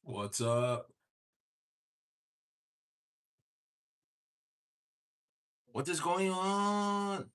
What's up? What is going on?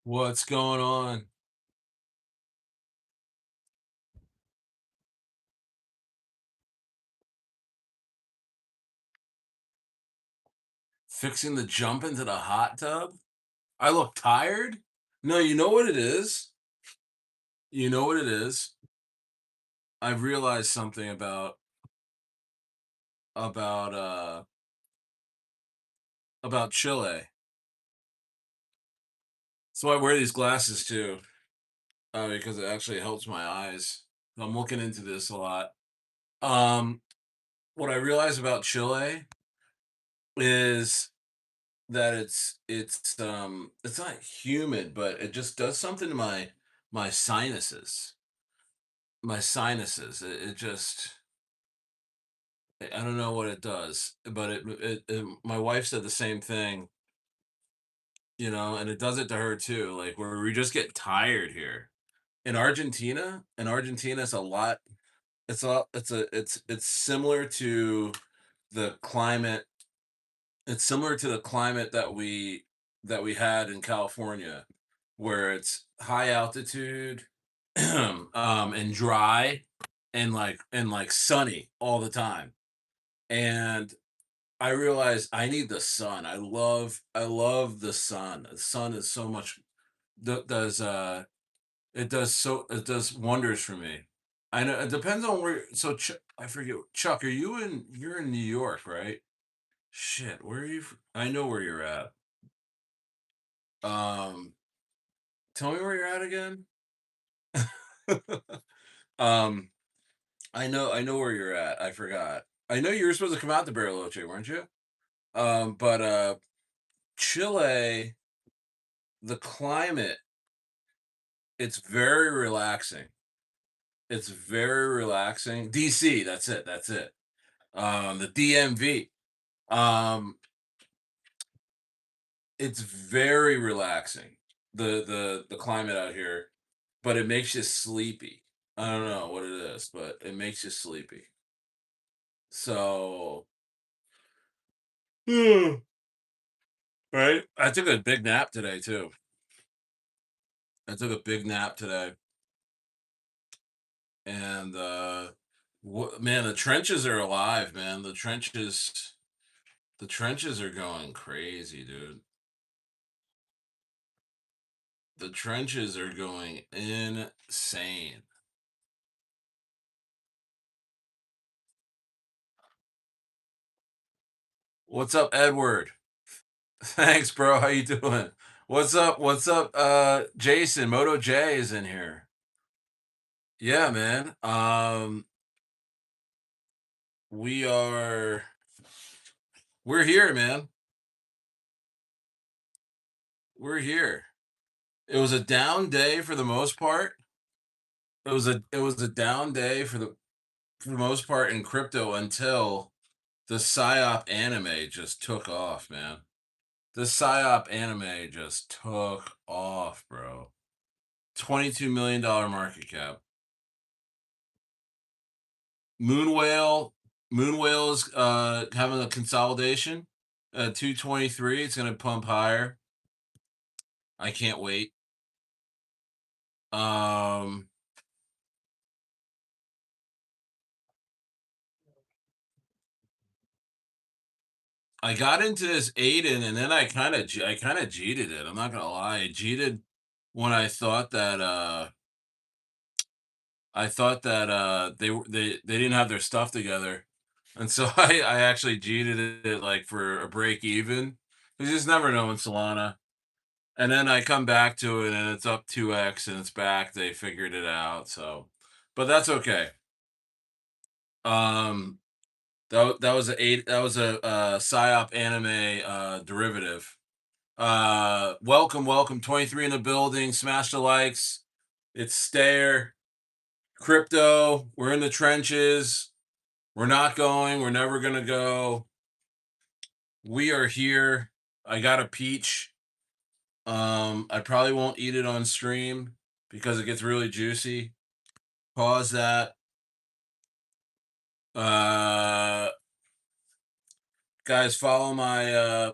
What's going on? Fixing the jump into the hot tub? I look tired? No, you know what it is? You know what it is? I've realized something about uh about Chile. So I wear these glasses too, because it actually helps my eyes. I'm looking into this a lot. Um, what I realize about Chile is that it's not humid, but it just does something to my sinuses. My sinuses. It just I don't know what it does, but my wife said the same thing, and it does it to her too. Like where we just get tired here. In Argentina, it's a lot. It's similar to the climate. It's similar to the climate that we had in California, where it's high altitude, and dry, and sunny all the time. And I realized I need the sun. I love the sun. The sun is so much does it does wonders for me. I know it depends on where. So I forget. Chuck, you're in New York, right? Shit, where are you? I know where you're at. Um, Tell me where you're at again. um, I know where you're at. I forgot. I know you were supposed to come out to Bariloche, weren't you? But Chile, the climate, it's very relaxing. It's very relaxing. DC, that's it. That's it. The DMV. Um, it's very relaxing. The climate out here, but it makes you sleepy. I don't know what it is, but it makes you sleepy. So, hmm, right? I took a big nap today too. I took a big nap today, and man, the trenches are alive, man. The trenches are going crazy, dude. The trenches are going insane. What's up, Edward? Thanks, bro. How you doing? What's up? What's up? Jason, Moto J is in here. Yeah, man. We are we're here, man. We're here. It was a down day for the most part. It was a down day for the most part in crypto until the psyop anime just took off, man. The psyop anime just took off, bro. $22 million market cap. Moon Whale, Moon Whale is having a consolidation at 223. It's going to pump higher. I can't wait. Um, I got into this Aiden, and then I kind of cheated it. I'm not gonna lie, I cheated when I thought that they didn't have their stuff together, and so I actually cheated it like for a break even. You just never know in Solana. And then I come back to it, and it's up 2x, and it's back. They figured it out, so but that's okay. Um, that was a psyop anime derivative. Welcome 23 in the building. Smash the likes. It's Stair. Crypto. We're in the trenches. We're not going. We're never gonna go. We are here. I got a peach. I probably won't eat it on stream because it gets really juicy. Pause that. Uh Guys, follow my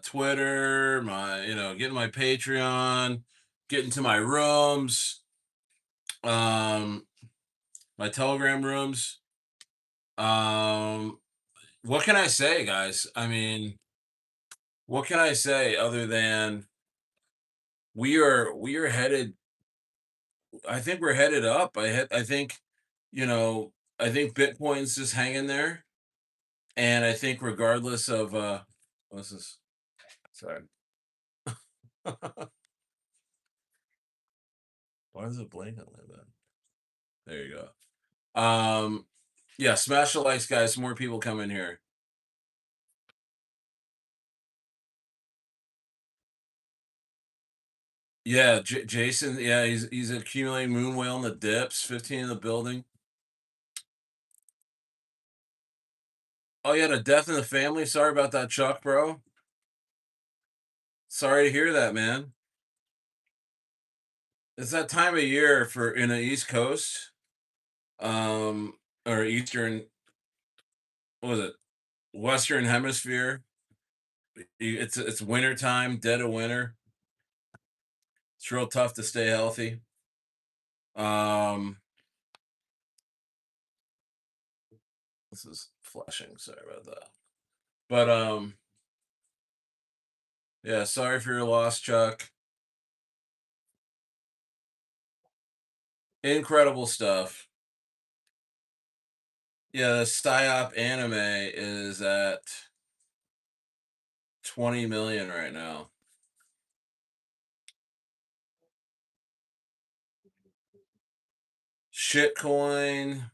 Twitter, get in my Patreon, get into my rooms, um, my Telegram rooms. Um, what can I say, guys? I mean, what can I say other than we are headed. I think we're headed up. I think, you know, I think Bitcoin's just hanging there, and I think regardless of what's this? Sorry. Why is it blinking like that? There you go. Yeah, smash the likes, guys. More people come in here. Yeah, Jason. Yeah, he's accumulating moon whale in the dips. 15 in the building. Oh yeah, the death in the family. Sorry about that, Chuck, bro. Sorry to hear that, man. It's that time of year for in the East Coast, or Eastern. What was it? Western Hemisphere. It's winter time, dead of winter. It's real tough to stay healthy. Um, this is flashing. Sorry about that. But yeah, sorry for your loss, Chuck. Incredible stuff. Yeah, the psyop anime is at 20 million right now. Shitcoin.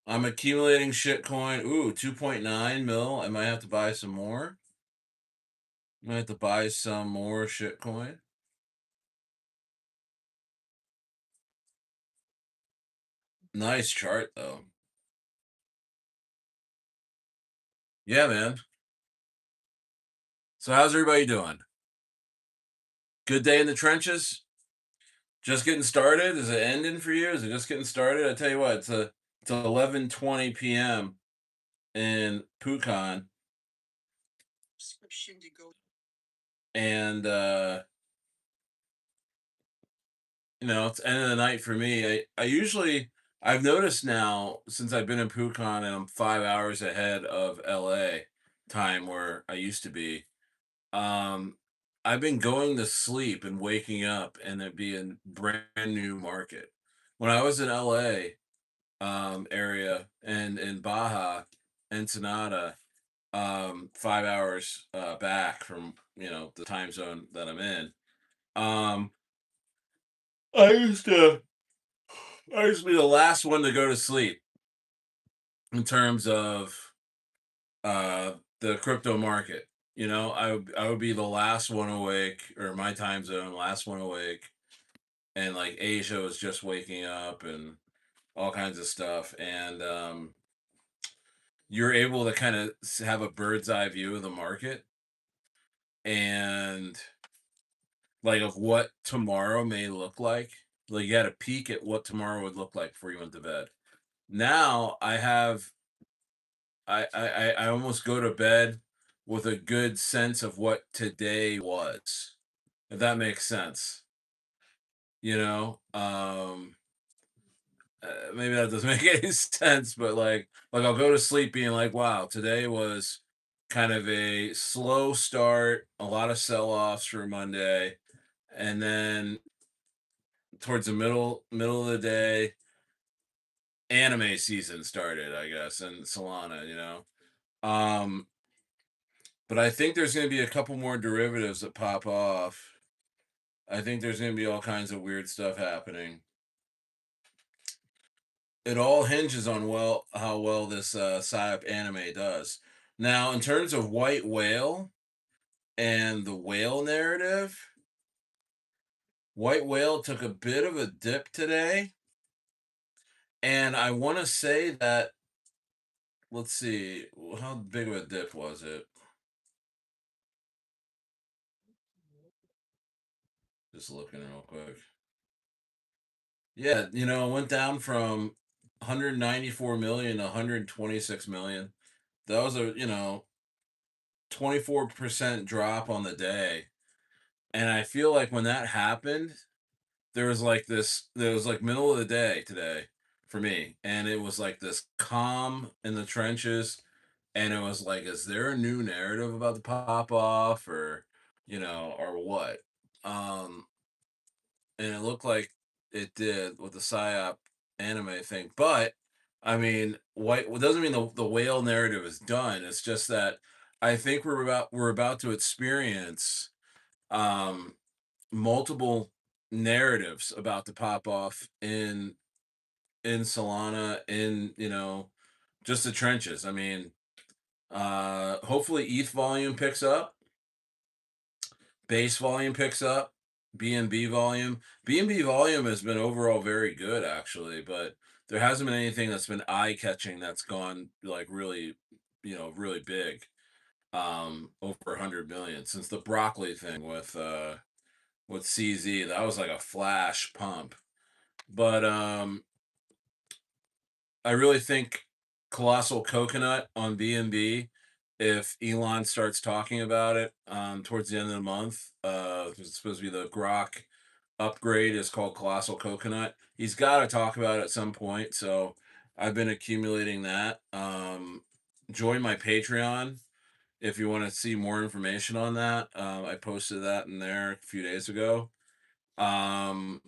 I'm accumulating shitcoin. Ooh, 2.9 mil. I might have to buy some more. I might have to buy some more shitcoin. Nice chart though. Yeah, man. So how's everybody doing? Good day in the trenches? Just getting started? Is it ending for you? Is it just getting started? I tell you what, it's 11:20 p.m. in Pucon, and it's end of the night for me. I've noticed now since I've been in Pucon and I'm 5 hours ahead of LA time where I used to be. Um, I've been going to sleep and waking up and it being brand new market. When I was in LA area and in Baja, Ensenada, 5 hours back from the time zone that I'm in. Um, I used to I used to be the last one to go to sleep in terms of uh the crypto market. I would be the last one awake, or my time zone, last one awake, and like Asia was just waking up and all kinds of stuff. And you're able to kind of have a bird's eye view of the market. And like of what tomorrow may look like. Like you had a peek at what tomorrow would look like before you went to bed. Now I almost go to bed with a good sense of what today was. If that makes sense. You know? Maybe that doesn't make any sense, but like I'll go to sleep being like, wow, today was kind of a slow start, a lot of sell-offs for Monday, and then towards the middle of the day, anime season started, I guess, in Solana, you know. Um, but I think there's gonna be a couple more derivatives that pop off. I think there's gonna be all kinds of weird stuff happening. It all hinges on how well this PSYOP anime does. Now, in terms of White Whale and the whale narrative, White Whale took a bit of a dip today, and I want to say that let's see, how big of a dip was it? Just looking real quick. Yeah, it went down from 194 million to 126 million. That was a 24% drop on the day. And I feel like when that happened, there was like middle of the day today for me. And it was like this calm in the trenches. And it was like, is there a new narrative about the pop off or what? Um, and it looked like it did with the psyop anime thing. But I mean, white it doesn't mean the whale narrative is done. It's just that I think we're about to experience um multiple narratives about to pop off in Solana, in just the trenches. I mean, hopefully ETH volume picks up, base volume picks up, BNB volume. BNB volume has been overall very good actually, but there hasn't been anything that's been eye catching that's gone like really, really big. Over 100 million since the broccoli thing with CZ. That was like a flash pump. But I really think Colossal Coconut on BNB, if Elon starts talking about it towards the end of the month, it's supposed to be the Grok upgrade is called Colossal Coconut. He's got to talk about it at some point. So I've been accumulating that. Join my Patreon if you want to see more information on that. I posted that in there a few days ago. Um,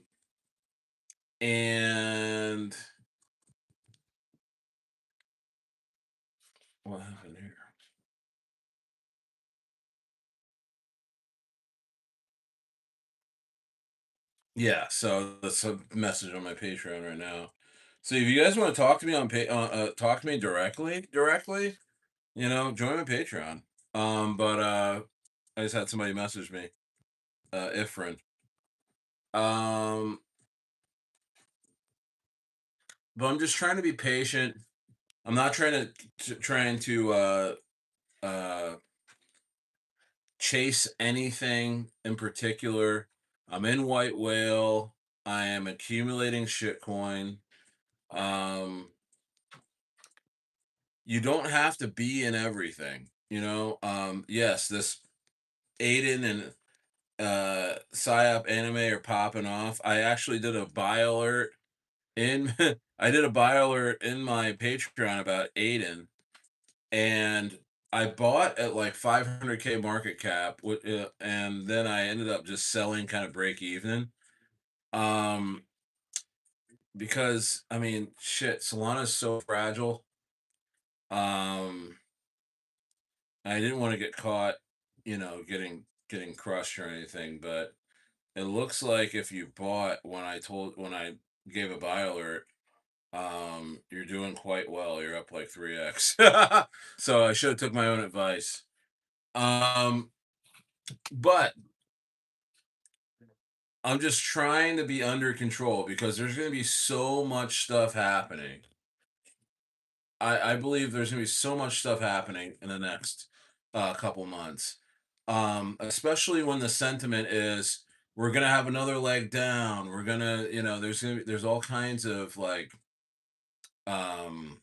and what happened here? Yeah, so that's a message on my Patreon right now. So if you guys want to talk to me talk to me directly, join my Patreon. But I just had somebody message me, Ifrin. Um, but I'm just trying to be patient. I'm not trying to uh chase anything in particular. I'm in White Whale. I am accumulating shitcoin. Um, you don't have to be in everything, yes, this Aiden and psyop anime are popping off. I actually did a buy alert in I did a buy alert in my Patreon about Aiden, and I bought at like 500K market cap, and then I ended up just selling kind of break even. Um, because I mean, shit, Solana's so fragile. Um, I didn't want to get caught, getting crushed or anything, but it looks like if you bought when I gave a buy alert, you're doing quite well. You're up like 3x. So I should have took my own advice. Um, but I'm just trying to be under control because there's going to be so much stuff happening. I believe there's going to be so much stuff happening in the next couple months. Especially when the sentiment is we're gonna have another leg down. We're gonna, there's all kinds of like, um,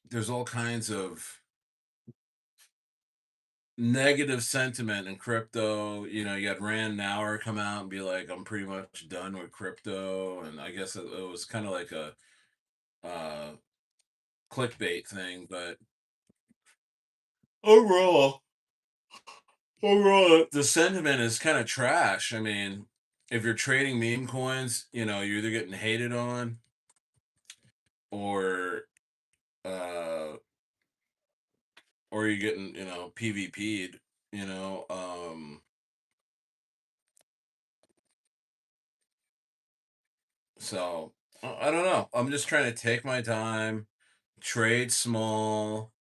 there's all kinds of negative sentiment in crypto. You had Rand Nauer come out and be like, "I'm pretty much done with crypto," and I guess it was kind of like a uh, clickbait thing. But overall, overall, the sentiment is kind of trash. I mean, if you're trading meme coins, you're either getting hated on or uh, or you're getting PvP'd. You know, so I don't know. I'm just trying to take my time, trade small,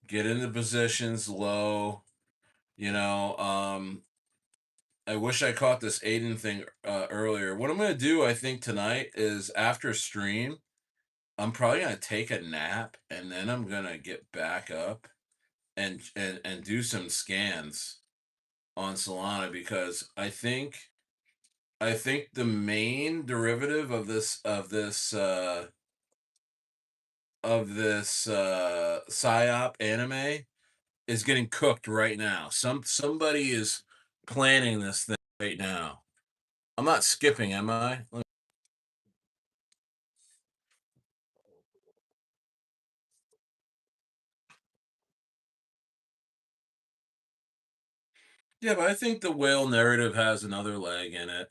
get into positions low. You know, I wish I caught this Aiden thing earlier. What I'm gonna do, I think tonight is after stream, I'm probably gonna take a nap and then I'm gonna get back up and do some scans on Solana because I think the main derivative of this psyop anime is getting cooked right now. Somebody is planning this thing right now. I'm not skipping, am I? Yeah, but I think the whale narrative has another leg in it.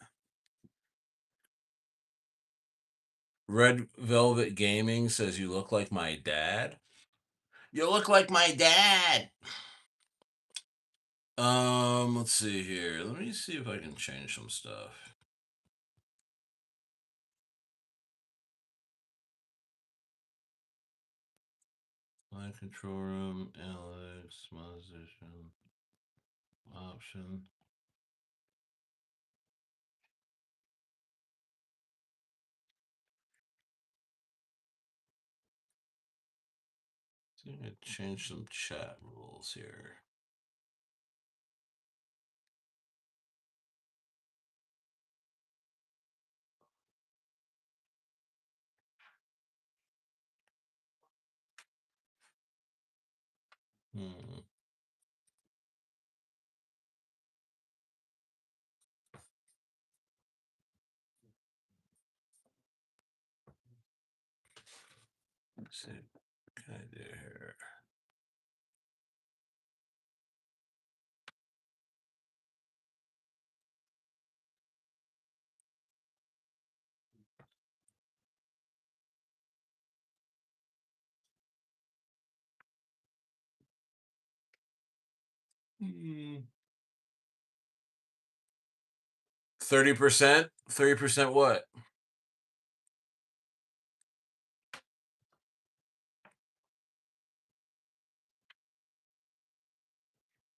Red Velvet Gaming says you look like my dad. You look like my dad. Let's see here. Let me see if I can change some stuff. Line control room, analytics, monetization, option. I'm gonna change some chat rules here. Hmm. Let's see. What can I do here? 30%? 30% what?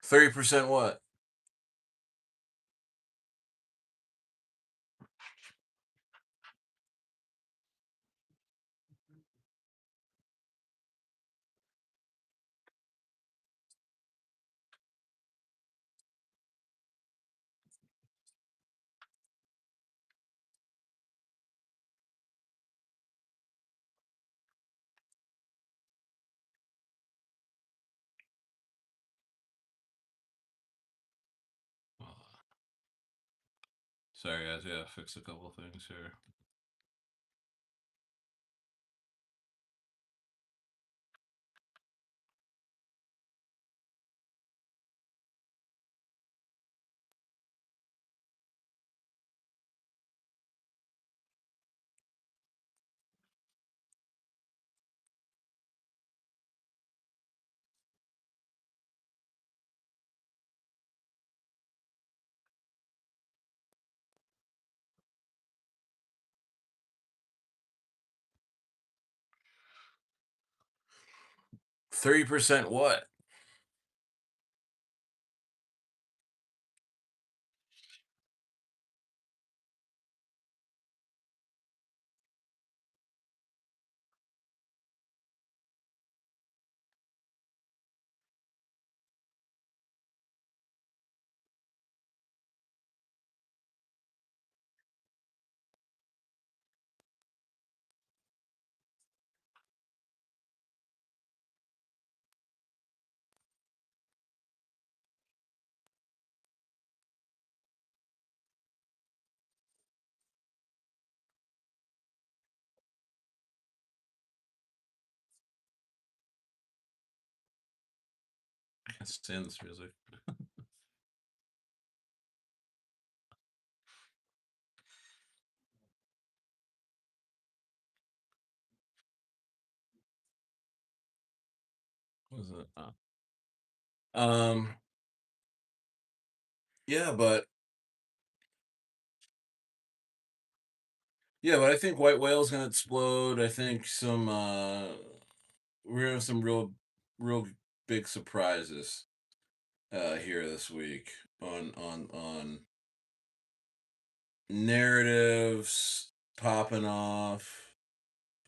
30% what? Sorry, guys. Yeah, fix a couple things here. $30% what? can't stand this music. What is it? Um, yeah, but yeah, but I think white whale's gonna explode. I think we're gonna have some real big surprises here this week on narratives popping off.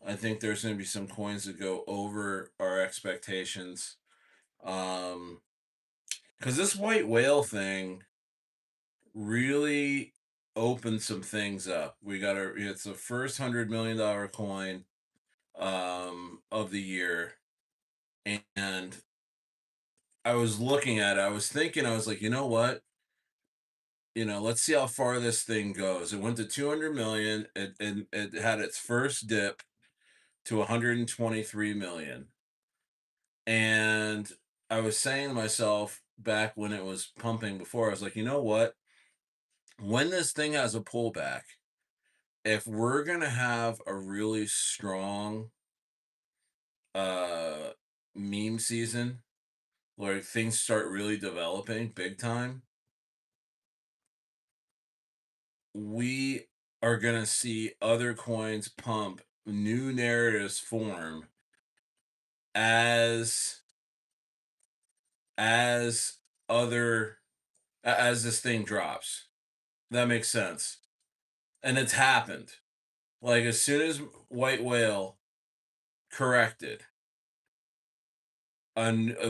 I think there's gonna be some coins that go over our expectations. Um, because this white whale thing really opened some things up. It's the first $100 million coin of the year. And I was looking at it, I was thinking, I was like, you know what? Let's see how far this thing goes. It went to 200 million. It had its first dip to 123 million. And I was saying to myself back when it was pumping before, I was like, you know what? When this thing has a pullback, if we're gonna have a really strong uh meme season where things start really developing big time, we are going to see other coins pump, new narratives form as as other as this thing drops. That makes sense. And it's happened. Like as soon as white whale corrected,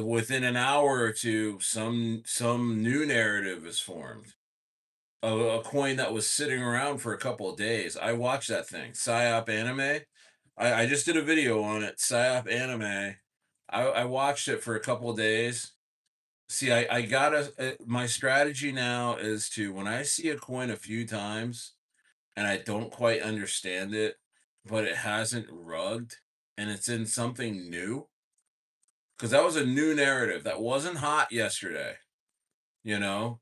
within an hour or two, some new narrative is formed. A coin that was sitting around for a couple of days. I watched that thing, Psyop Anime. I just did a video on it, Psyop Anime. I watched it for a couple of days. See, I gotta. My strategy now is to when I see a coin a few times and I don't quite understand it, but it hasn't rugged and it's in something new, because that was a new narrative that wasn't hot yesterday. You know,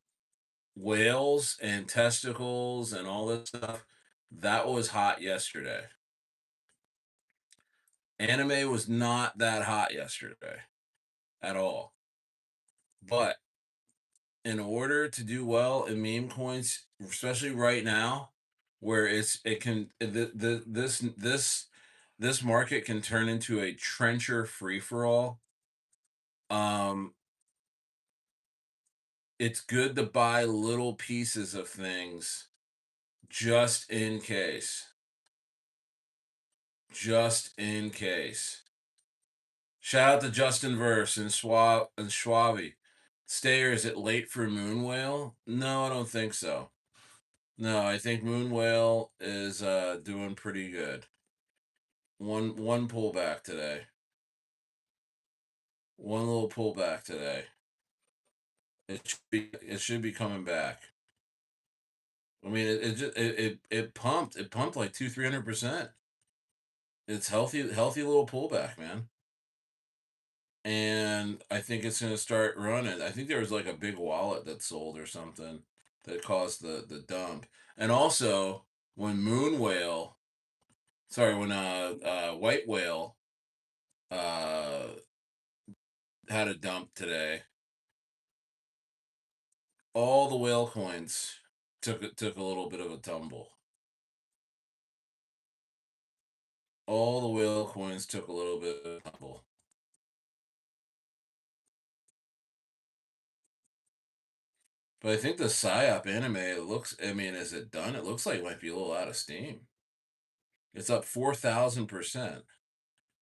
whales and testicles and all this stuff, that was hot yesterday. Anime was not that hot yesterday at all. But in order to do well in meme coins, especially right now, where it can this market can turn into a trencher free for all. Um, it's good to buy little pieces of things just in case. Just in case. Shout out to Justin Verse and Schwabi. Stayer, is it late for Moon Whale? No, I don't think so. No, I think Moon Whale is doing pretty good. One pullback today. One little pullback today. It should be coming back. I mean, it pumped. It pumped like 300%. It's healthy little pullback, man. And I think it's going to start running. I think there was like a big wallet that sold or something that caused the dump. And also, when Moon Whale, sorry, when White Whale uh had a dump today, all the whale coins took a little bit of a tumble. All the whale coins took a little bit of a tumble. But I think the PSYOP anime, I mean, is it done? It looks like it might be a little out of steam. It's up 4,000%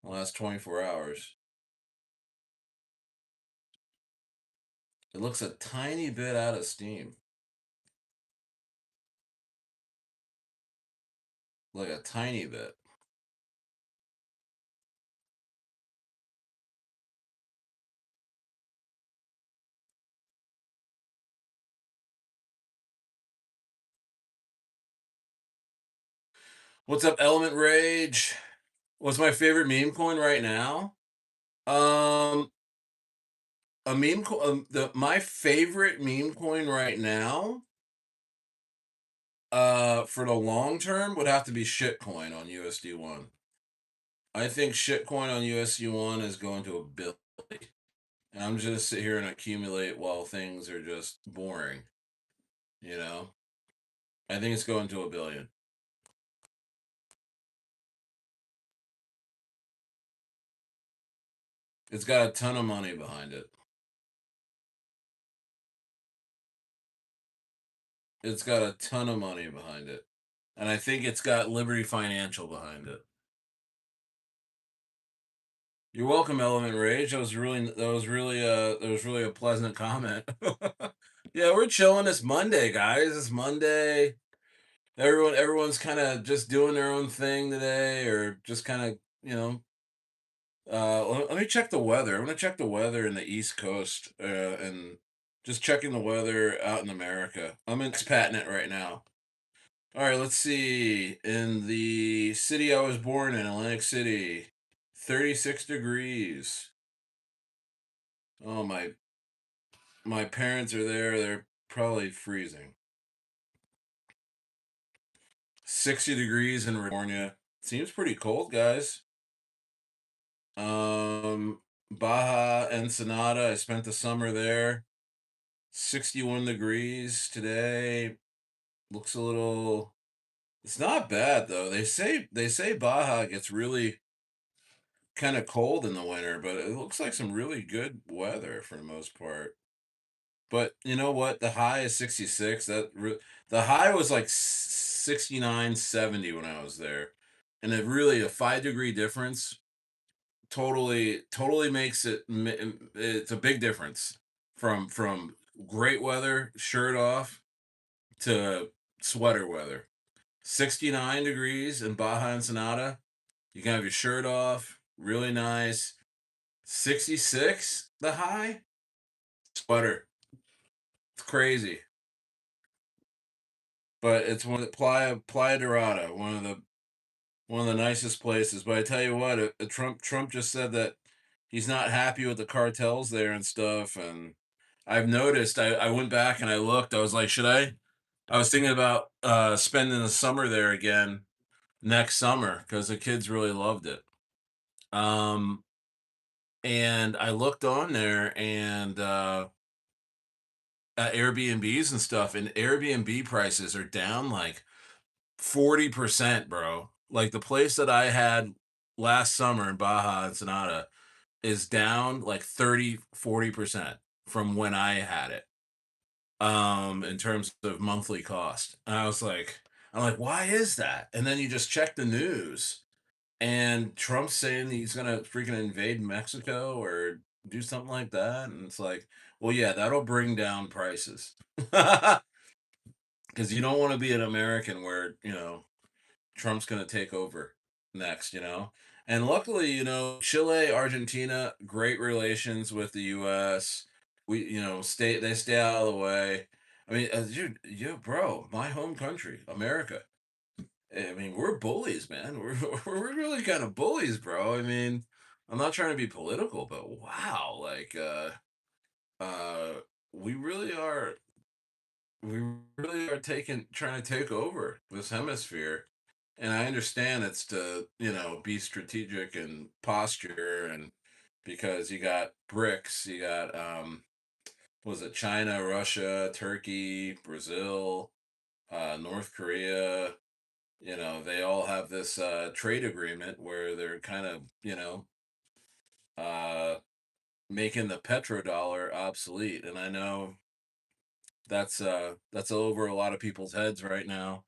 the last 24 hours. It looks a tiny bit out of steam. Like a tiny bit. What's up, Element Rage? What's my favorite meme coin right now? Um, A the my favorite meme coin right now, for the long term would have to be shitcoin on USD1. I think shitcoin on USD1 is going to a bill. And I'm just gonna sit here and accumulate while things are just boring, you know? I think it's going to a billion. It's got a ton of money behind it. It's got a ton of money behind it. And I think it's got Liberty Financial behind it. You're welcome, Element Rage. That was really a pleasant comment. Yeah, we're chilling. It's Monday, guys. It's Monday. Everyone's kind of just doing their own thing today, or just kind of, you know, let me check the weather. I'm gonna check the weather in the East Coast, and just checking the weather out in America. I'm expatting it right now. All right, let's see. In the city I was born in, Atlantic City, 36 degrees. Oh my parents are there. They're probably freezing. 60 degrees in California. Seems pretty cold, guys. Um, Baja Ensenada. I spent the summer there. 61 degrees today. Looks a little. It's not bad though. They say Baja gets really kind of cold in the winter, but it looks like some really good weather for the most part. But you know what? The high is 66. The high was like 69, 70 when I was there. And it really a 5 degree difference totally makes it's a big difference from great weather, shirt off, to sweater weather. 69 degrees in Baja Ensenada. You can have your shirt off, really nice. 66 the high, sweater. It's crazy. But it's one of the Playa Dorada, one of the nicest places. But I tell you what, Trump just said that he's not happy with the cartels there and stuff. And I've noticed. I went back and I looked. I was like, should I? I was thinking about spending the summer there again next summer because the kids really loved it. Um, and I looked on there and at Airbnbs and stuff, and Airbnb prices are down like 40%, bro. Like the place that I had last summer in Baja Ensenada is down like 30-40% from when I had it. In terms of monthly cost. And I'm like, why is that? And then you just check the news and Trump's saying he's gonna freaking invade Mexico or do something like that. And it's like, well, yeah, that'll bring down prices. Because you don't want to be an American where, Trump's going to take over next, you know? And luckily, Chile, Argentina, great relations with the US. They stay out of the way. I mean, dude, bro, my home country, America. I mean, we're bullies, man. We're really kind of bullies, bro. I mean, I'm not trying to be political, but wow, like uh we really are we really are trying to take over this hemisphere. And I understand it's to, be strategic and posture, and because you got BRICS, you got was it China, Russia, Turkey, Brazil, North Korea, they all have this trade agreement where they're kind of, uh making the petrodollar obsolete. And I know that's over a lot of people's heads right now.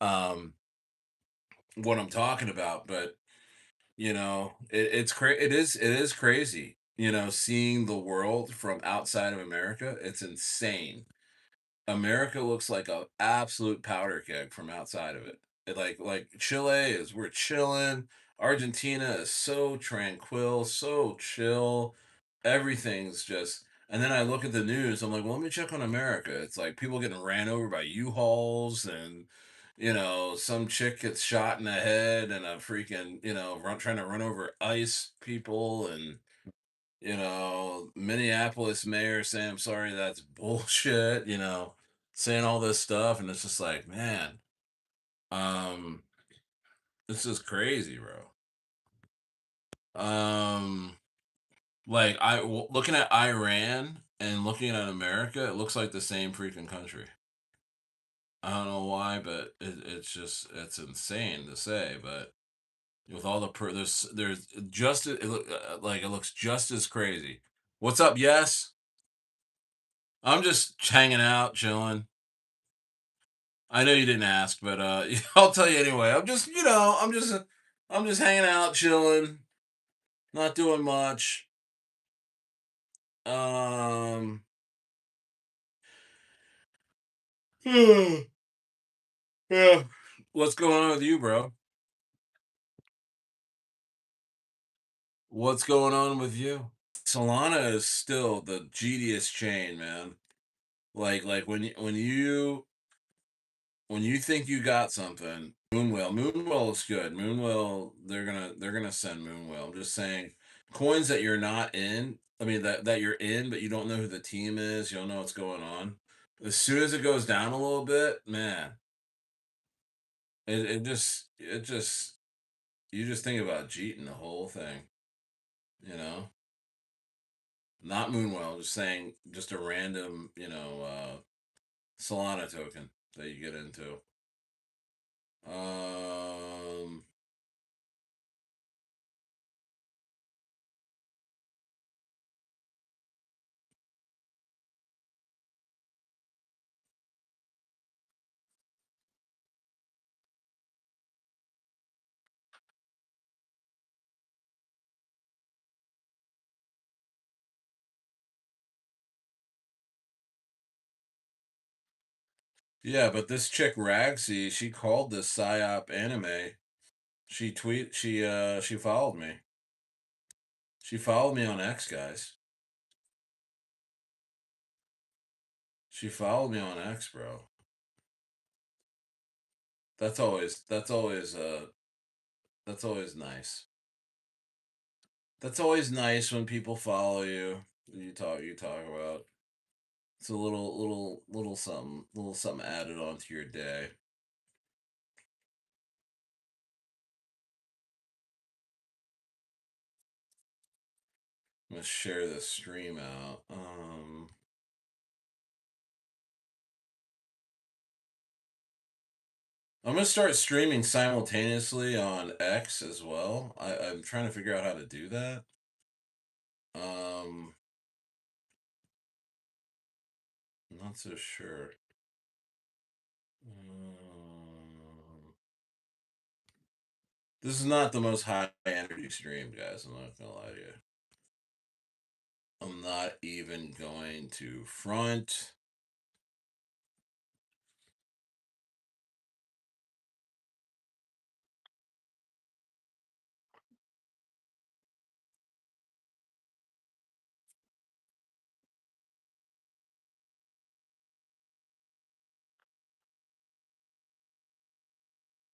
Um what I'm talking about, but it is crazy, seeing the world from outside of America. It's insane. America looks like a absolute powder keg from outside of it. Like Chile is we're chilling. Argentina is so tranquil, so chill. Everything's just and then I look at the news, I'm like, well, let me check on America. It's like people getting ran over by U-Hauls, and some chick gets shot in the head and a freaking, trying to run over ICE people. And Minneapolis mayor saying, I'm sorry, that's bullshit, saying all this stuff. And it's just like, man, um, this is crazy, bro. Um, like looking at Iran and looking at America, it looks like the same freaking country. I don't know why, but it's insane to say, but with all the there's just like it looks just as crazy. What's up? Yes, I'm just hanging out, chilling. I know you didn't ask, but I'll tell you anyway. I'm just hanging out, chilling, not doing much. Um, yeah. What's going on with you, bro? What's going on with you? Solana is still the GDS chain, man. Like when you think you got something, Moonwell is good. Moonwell, they're gonna send Moonwell. I'm just saying, coins that you're not in. I mean that you're in, but you don't know who the team is. You don't know what's going on. As soon as it goes down a little bit, man, it just you just think about cheating the whole thing. You know, not Moonwell. Just saying, just a random Solana token that you get into. Um, yeah, but this chick Ragsy, she called this psyop anime. She followed me. She followed me on X, guys. She followed me on X, bro. That's always nice. That's always nice when people follow you. You talk about. It's a little something added onto your day. I'm gonna share this stream out. I'm gonna start streaming simultaneously on X as well. I'm trying to figure out how to do that. Um, not so sure. Um, this is not the most high energy stream, guys. I'm not gonna lie to you. I'm not even going to front.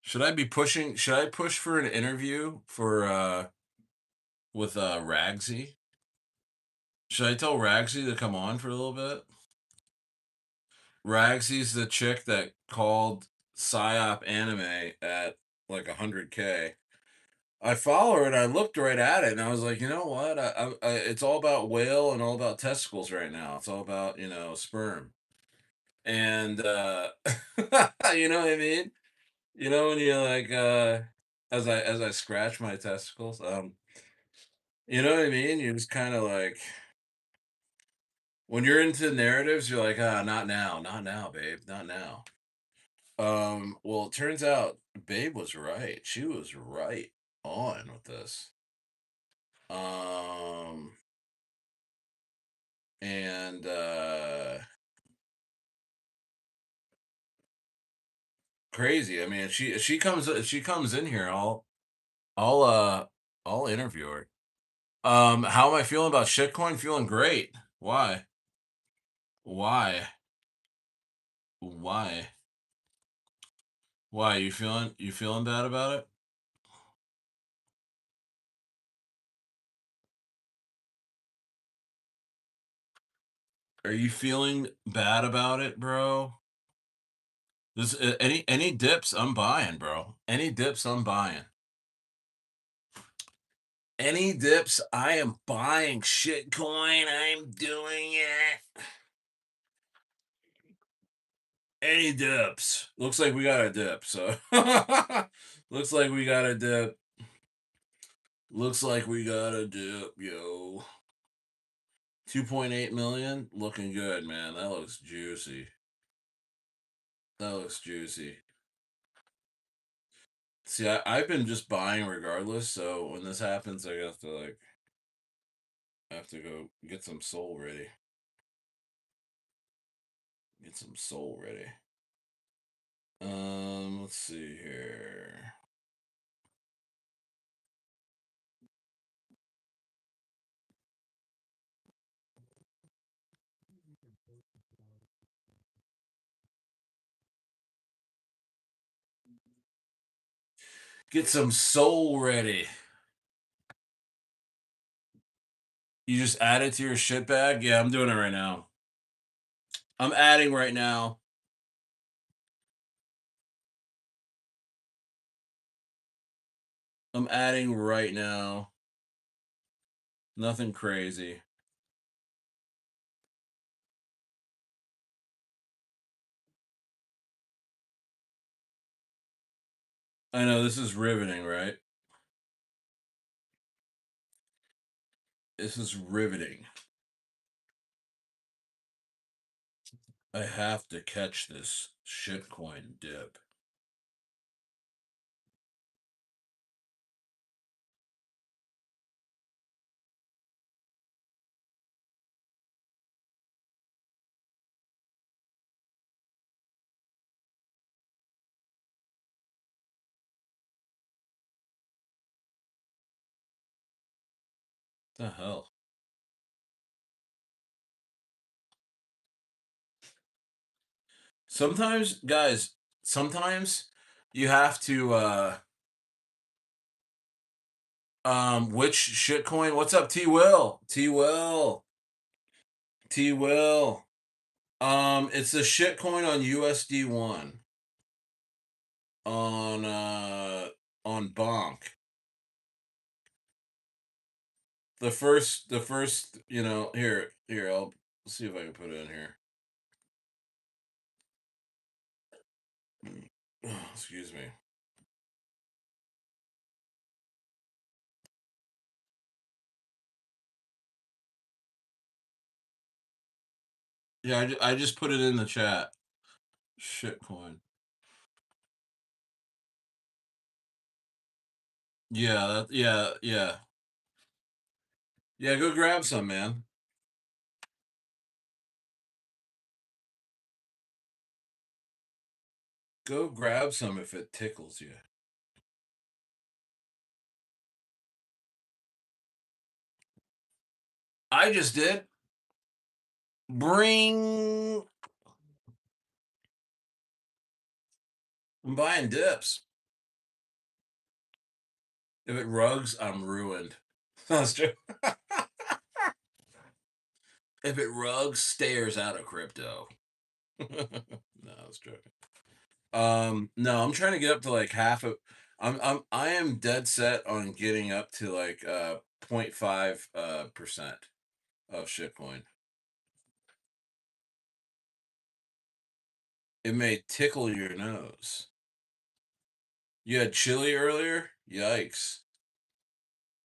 Should I push for an interview for with Ragsy? Should I tell Ragsy to come on for a little bit? Ragsy's the chick that called psyop anime at like 100K. I follow her and I looked right at it and I was like, you know what? It's all about whale and all about testicles right now. It's all about sperm and you know what I mean. You know when you like as I scratch my testicles, you know what I mean. You're just kind of like when you're into narratives, you're like, not now, not now, babe, not now. Well, it turns out Babe was right. She was right on with this. Um, and crazy. I mean, if she comes in here, I'll uh I'll interview her. How am I feeling about shitcoin? Feeling great. Why? Why? Why? Why? You feeling bad about it? Are you feeling bad about it, bro? This any dips, I'm buying, bro. Any dips, I'm buying. Any dips, I am buying shitcoin. I'm doing it. Any dips. Looks like we got a dip. So looks like we got a dip. Looks like we got a dip, yo. 2.8 million. Looking good, man. That looks juicy. That looks juicy. See, I've been just buying regardless. So when this happens, I have to like have to go get some soul ready. Get some soul ready. Let's see here. Get some soul ready. You just add it to your shit bag? Yeah, I'm doing it right now. I'm adding right now. I'm adding right now. Nothing crazy. I know this is riveting, right? This is riveting. I have to catch this shitcoin dip. The hell? Sometimes, guys, sometimes you have to which shitcoin? What's up, T Will? T Will. T Will. It's a shitcoin on USD1 on Bonk. The first, here, I'll see if I can put it in here. Excuse me. Yeah, I just put it in the chat. Shitcoin. Yeah, yeah. Yeah, go grab some, man. Go grab some if it tickles you. I just did. Bring. I'm buying dips. If it rugs, I'm ruined. That's true. If it rugs, stairs out of crypto. No, that's true. No, I'm trying to get up to like half of. I am dead set on getting up to like 0.5 percent of shitcoin. It may tickle your nose. You had chili earlier? Yikes.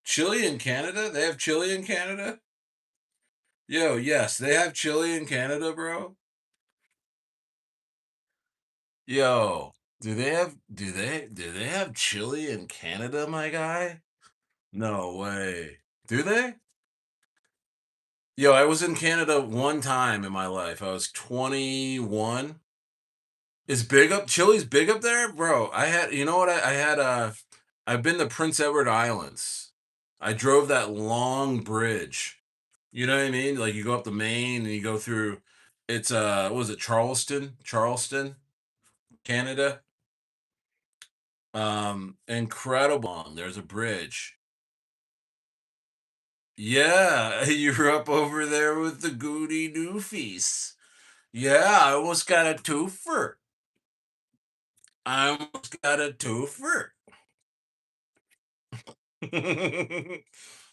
Chili in Canada? They have chili in Canada? Yo, yes, they have chili in Canada, bro. Yo, do they have chili in Canada, my guy? No way. Do they? Yo, I was in Canada one time in my life. I was 21. Is big up chili's big up there? Bro, I had you know what I had I've been to Prince Edward Islands. I drove that long bridge. You know what I mean? Like you go up the Main and you go through it's what was it, Charleston? Charleston, Canada. Incredible long. There's a bridge. Yeah, you're up over there with the goody goofies. Yeah, I almost got a twofer. I almost got a twofer.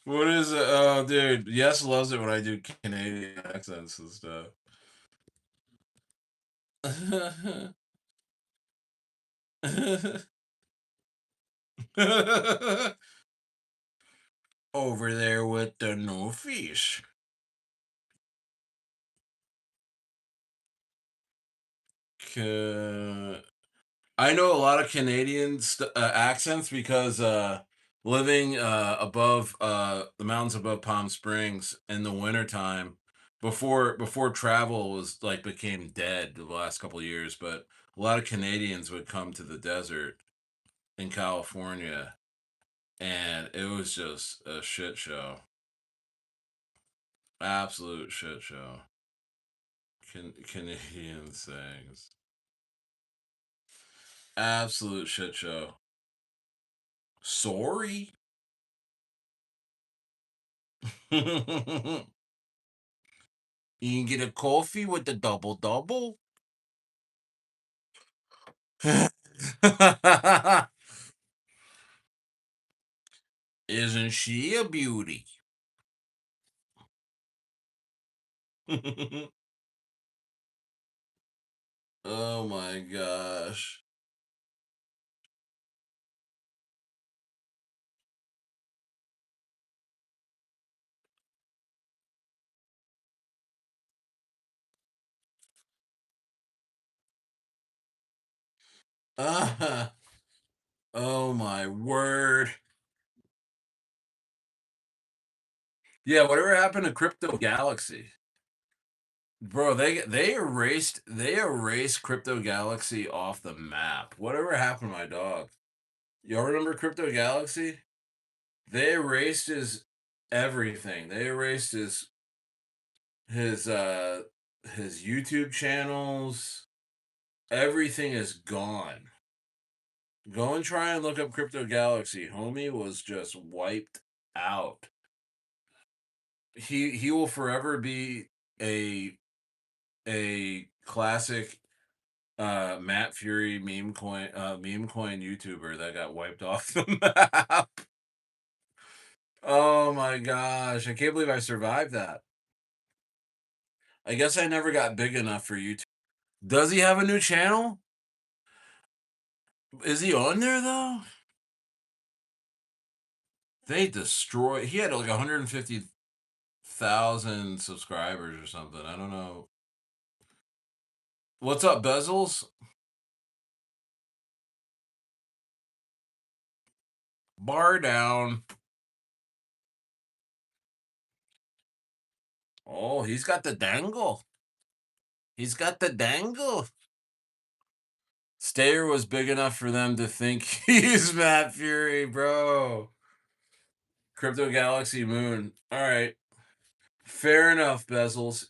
What is it? Oh, dude. Yes loves it when I do Canadian accents and stuff. Over there with the no fish. Ca- I know a lot of Canadian accents because living above the mountains above Palm Springs in the wintertime before travel was like became dead the last couple of years, but a lot of Canadians would come to the desert in California and it was just a shit show. Absolute shit show. Canadian things. Absolute shit show. Sorry. You can get a coffee with the double double. Isn't she a beauty? Oh my gosh. Ah, oh my word. Yeah, whatever happened to Crypto Galaxy? Bro, they erased Crypto Galaxy off the map. Whatever happened to my dog? Y'all remember Crypto Galaxy? They erased his everything. They erased his uh his YouTube channels. Everything is gone. Go and try and look up Crypto Galaxy. Homie was just wiped out. He will forever be a a classic Matt Fury meme coin YouTuber that got wiped off the map. Oh my gosh, I can't believe I survived that. I guess I never got big enough for YouTube. Does he have a new channel? Is he on there though? They destroy. He had like 150,000 subscribers or something. I don't know. What's up, Bezels? Bar down. Oh, he's got the dangle. He's got the dangle. Stayer was big enough for them to think he's Matt Fury, bro. Crypto Galaxy Moon. All right. Fair enough, Bezels.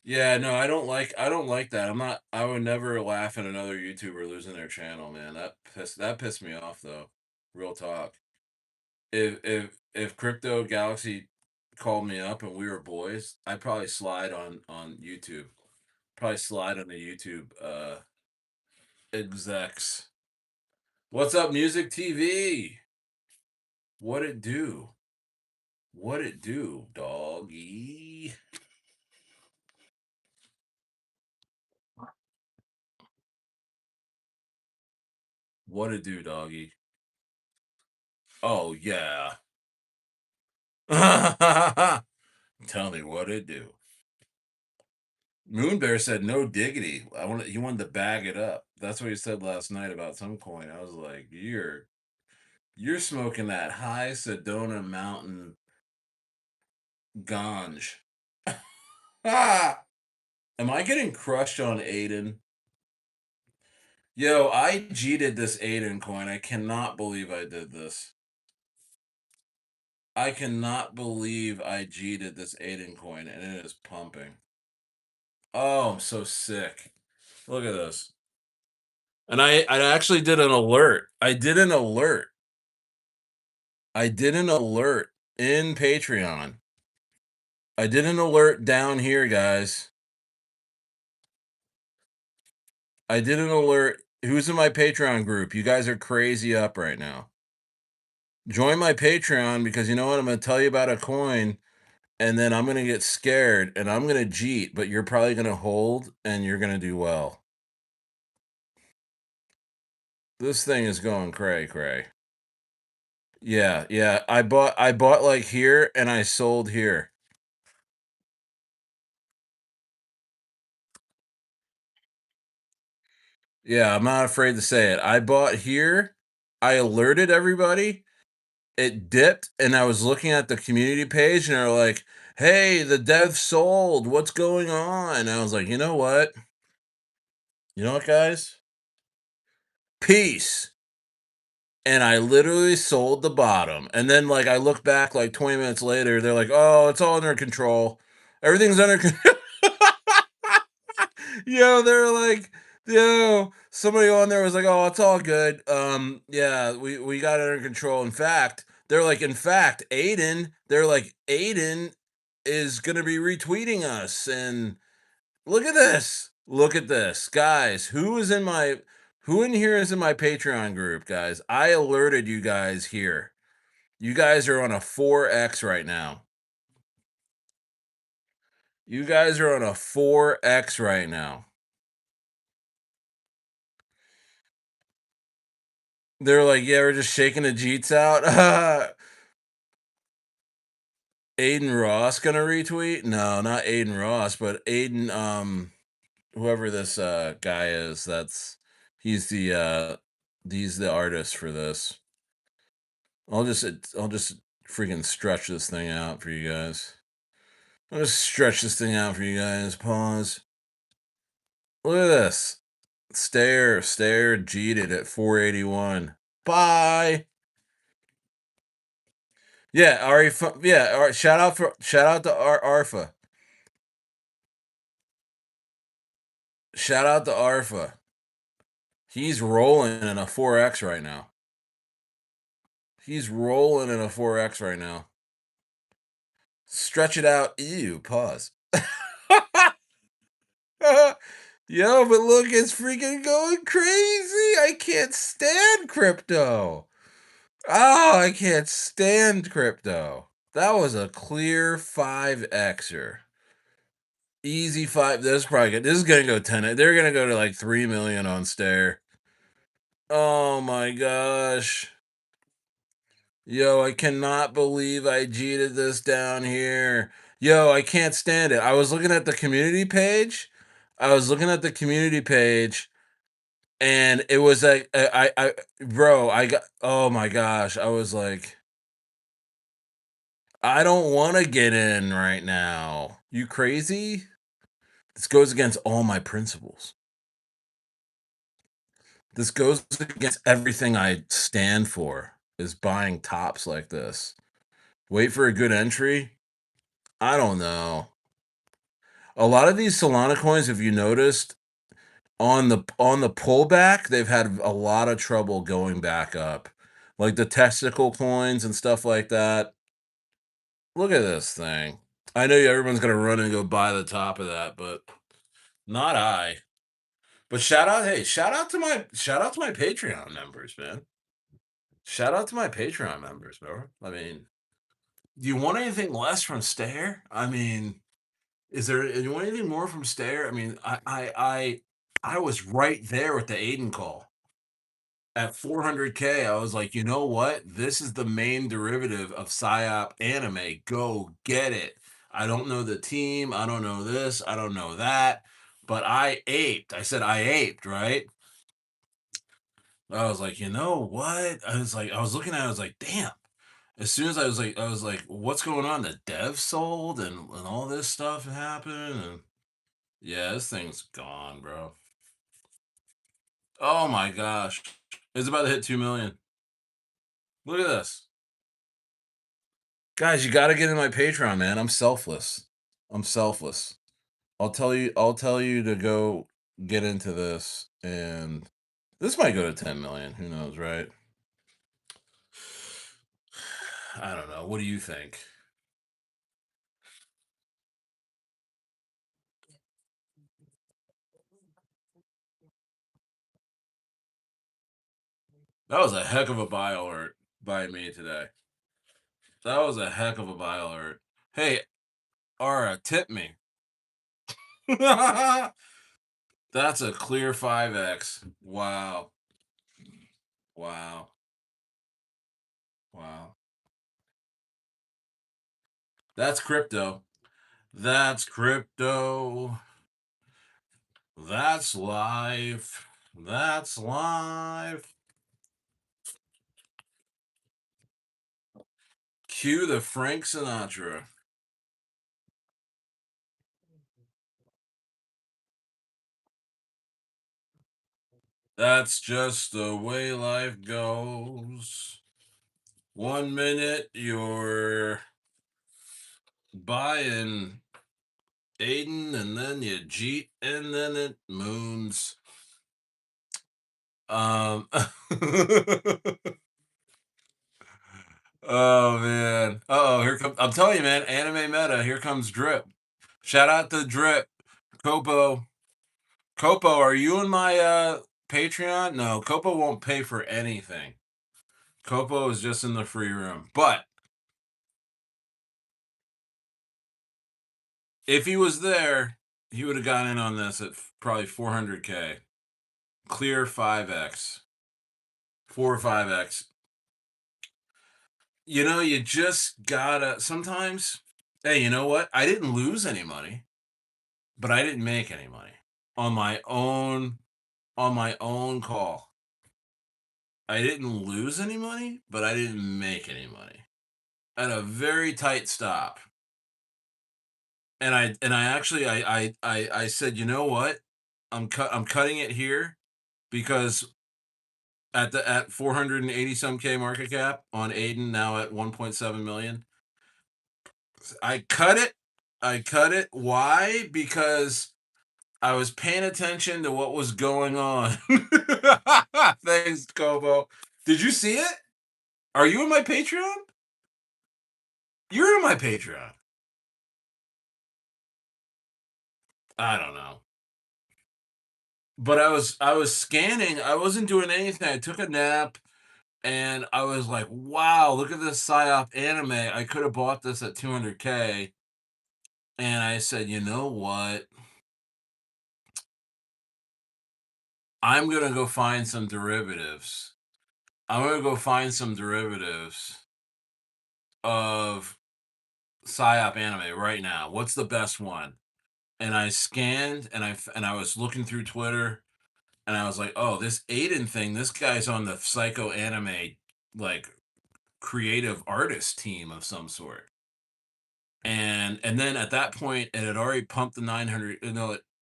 Yeah, no, I don't like that. I would never laugh at another YouTuber losing their channel, man. That pissed me off though. Real talk. If Crypto Galaxy called me up and we were boys, I'd probably slide on YouTube. Probably slide on the YouTube execs. What's up, Music TV? What it do? What it do, doggy? What it do, doggy? Oh yeah. Tell me what it do. Moonbear said no diggity. He wanted to bag it up. That's what he said last night about some coin. I was like, you're smoking that high Sedona Mountain ganj. Ah! Am I getting crushed on Aiden? Yo, I cheated this Aiden coin. I cannot believe I did this. I cannot believe I cheated this Aiden coin and it is pumping. Oh, I'm so sick. Look at this. And I actually did an alert. I did an alert. I did an alert in Patreon. I did an alert down here, guys. I did an alert. Who's in my Patreon group? You guys are crazy up right now. Join my Patreon because you know what? I'm going to tell you about a coin and then I'm going to get scared and I'm going to cheat, but you're probably going to hold and you're going to do well. This thing is going cray cray. Yeah, yeah. I bought like here and I sold here. Yeah, I'm not afraid to say it. I bought here. I alerted everybody. It dipped and I was looking at the community page and they're like, "Hey, the dev sold. What's going on?" And I was like, "You know what? You know what, guys? Peace." And I literally sold the bottom. And then like I look back like 20 minutes later, they're like, "Oh, it's all under control. Everything's under control." They're like, somebody on there was like, "Oh, it's all good. Yeah, we got it under control." In fact, Aiden is gonna be retweeting us. And look at this. Look at this. Guys, who in here is in my Patreon group, guys? I alerted you guys here. You guys are on a 4x right now. You guys are on a 4x right now. They're like, "Yeah, we're just shaking the Jeets out." Aiden Ross gonna retweet? No, not Aiden Ross, but Aiden, whoever this guy is. He's the he's the artist for this. I'll just freaking stretch this thing out for you guys. I'll just stretch this thing out for you guys. Pause. Look at this. Stare, jeeted at 481. Bye. Yeah, Ari. Yeah, all right. Shout out to Arfa. Shout out to Arfa. He's rolling in a 4x right now. He's rolling in a 4x right now. Stretch it out. Ew. Pause. Yo, but look, it's freaking going crazy. I can't stand crypto. Oh, I can't stand crypto. That was a clear 5xer. Easy five. This is probably good. This is gonna go 10. They're gonna go to like 3 million on Stare. Oh my gosh. Yo, I cannot believe I cheated this down here. Yo, I can't stand it. I was looking at the community page. I was looking at the community page and it was like bro, I got oh my gosh. I was like, I don't want to get in right now. You crazy? This goes against all my principles. This goes against everything I stand for is buying tops like this. Wait for a good entry. I don't know. A lot of these Solana coins, if you noticed, on the pullback, they've had a lot of trouble going back up. Like the testicle coins and stuff like that. Look at this thing. I know everyone's gonna run and go buy the top of that, but not I. But shout out to my Patreon members, man. Shout out to my Patreon members, bro. I mean, do you want anything less from Stare? I mean, do you want anything more from Stare? I mean, I was right there with the Aiden call. At 400K, I was like, you know what? This is the main derivative of PSYOP anime. Go get it. I don't know the team. I don't know this. I don't know that. But I aped. I said I aped, right? I was like, you know what? I was looking at it, I was like, damn. As soon as I was like, what's going on? The dev sold and all this stuff happened. And yeah, this thing's gone, bro. Oh my gosh. It's about to hit 2 million. Look at this. Guys, you got to get in my Patreon, man. I'm selfless. I'm selfless. I'll tell you to go get into this and this might go to 10 million. Who knows, right? I don't know. What do you think? That was a heck of a buy alert by me today. That was a heck of a buy alert. Hey, Ara, tip me. That's a clear 5x. Wow. Wow. Wow. That's crypto. That's crypto. That's life. That's life. Cue the Frank Sinatra. That's just the way life goes. 1 minute you're buying Aiden, and then you cheat, and then it moons. Um, oh man. Oh, here comes. I'm telling you, man. Anime meta. Here comes Drip. Shout out to Drip. Copo. Copo, are you in my Patreon? No, Copo won't pay for anything. Copo is just in the free room. But if he was there, he would have gotten in on this at probably 400K. Clear 5x. 4 or 5x. You just gotta sometimes. Hey, you know what? I didn't lose any money, but I didn't make any money on my own call. I didn't lose any money, but I didn't make any money. At a very tight stop. And I actually I said, you know what? I'm cutting it here because at 480 some K market cap on Aiden now at 1.7 million. I cut it. I cut it. Why? Because I was paying attention to what was going on. Thanks, Kobo. Did you see it? Are you in my Patreon? You're in my Patreon. I don't know. But I was scanning. I wasn't doing anything. I took a nap and I was like, wow, look at this PSYOP anime. I could have bought this at 200K. And I said, you know what? I'm gonna go find some derivatives. I'm gonna go find some derivatives of PSYOP anime right now. What's the best one? And I scanned and I was looking through Twitter and I was like, oh, this Aiden thing, this guy's on the psycho anime like creative artist team of some sort. And then at that point it had already pumped the 900,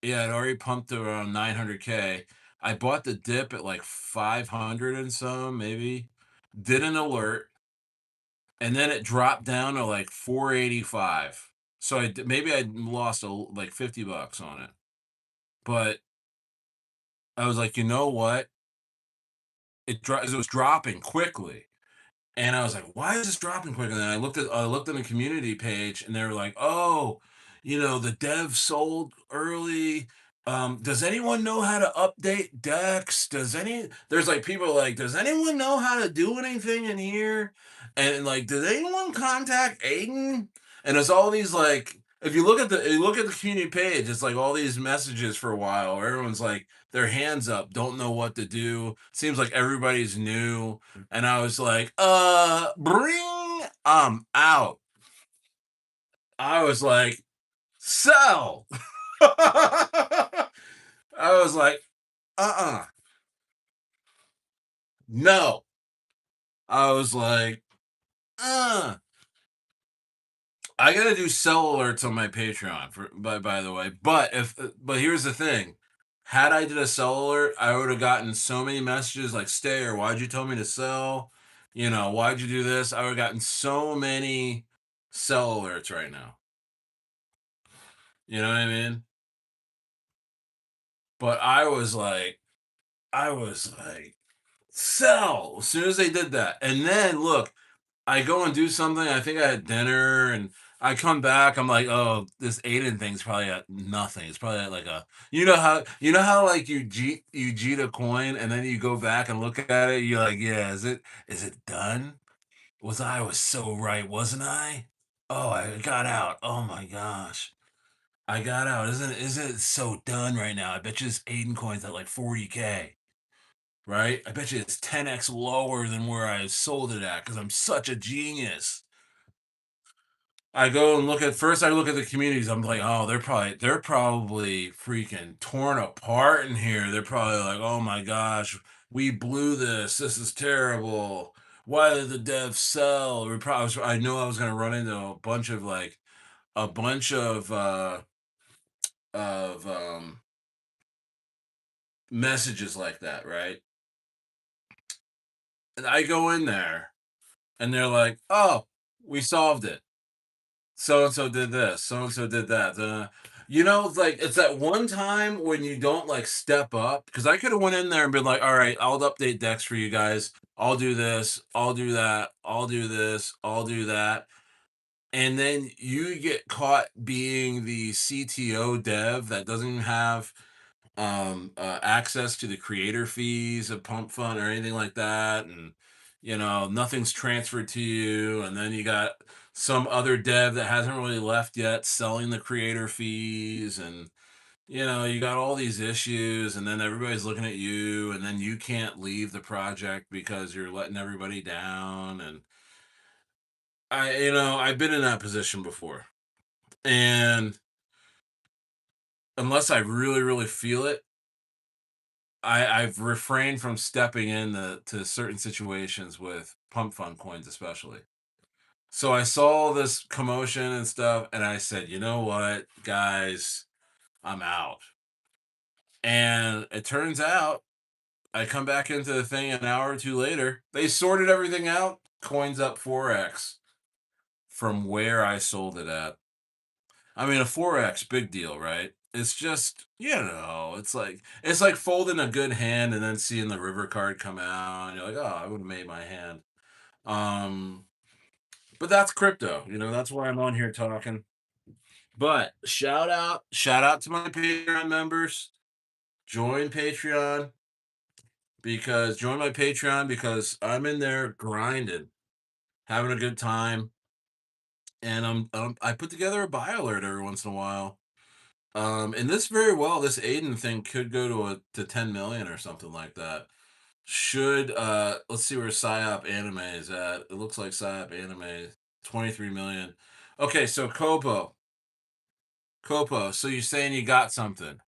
yeah, it already pumped around 900K. I bought the dip at like 500 and some, maybe. Did an alert, and then it dropped down to like 485. So maybe I lost like $50 on it. But I was like, you know what? It was dropping quickly. And I was like, "Why is this dropping quicker?" And then I looked at the community page, and they were like, "Oh, the dev sold early. Does anyone know how to update decks? There's like people like, does anyone know how to do anything in here? And like, did anyone contact Aiden?" And it's all these like, if you look at the community page, it's like all these messages for a while. Where everyone's like, their hands up, don't know what to do. Seems like everybody's new, and I was like, bring out. I was like, sell. I was like, no. I was like, uh. I gotta do sell alerts on my Patreon by the way. But here's the thing. Had I did a sell alert, I would have gotten so many messages like, stay, or why'd you tell me to sell? Why'd you do this? I would have gotten so many sell alerts right now. You know what I mean? But I was like, sell as soon as they did that. And then look, I go and do something. I think I had dinner, and I come back. I'm like, oh, this Aiden thing's probably at nothing. It's probably at like a, you know how like you cheat a coin, and then you go back and look at it. You're like, yeah, is it done? I was so right, wasn't I? Oh, I got out. Oh my gosh, I got out. Isn't it so done right now? I bet you this Aiden coin's at like 40K. Right? I bet you it's 10x lower than where I sold it at because I'm such a genius. I go and look at first I look at the communities. I'm like, oh, they're probably freaking torn apart in here. They're probably like, oh my gosh, we blew this. This is terrible. Why did the dev sell? I know I was gonna run into a bunch of messages like that, right? And I go in there and they're like, oh, we solved it. So and so did this, so and so did that. Like it's that one time when you don't like step up because I could have went in there and been like, all right, I'll update decks for you guys. I'll do this, I'll do that, I'll do this, I'll do that. And then you get caught being the CTO dev that doesn't even have access to the creator fees of Pump Fund or anything like that, and nothing's transferred to you, and then you got some other dev that hasn't really left yet selling the creator fees, and you got all these issues, and then everybody's looking at you, and then you can't leave the project because you're letting everybody down, and I've been in that position before, and unless I really really feel it, I've refrained from stepping to certain situations with pump fund coins, especially. So I saw this commotion and stuff, and I said, you know what, guys, I'm out. And it turns out I come back into the thing an hour or two later. They sorted everything out. Coins up 4x from where I sold it at. I mean, a 4x, big deal, right? It's just, it's like folding a good hand and then seeing the river card come out, and you're like, oh, I would have made my hand. Um, but that's crypto, that's why I'm on here talking. But shout out to my Patreon members. Join Patreon join my Patreon because I'm in there grinding, having a good time, and I put together a buy alert every once in a while. And this Aiden thing could go to 10 million or something like that. Let's see where PsyOp Anime is at. It looks like PsyOp Anime 23 million. Okay, so Copo. So you're saying you got something?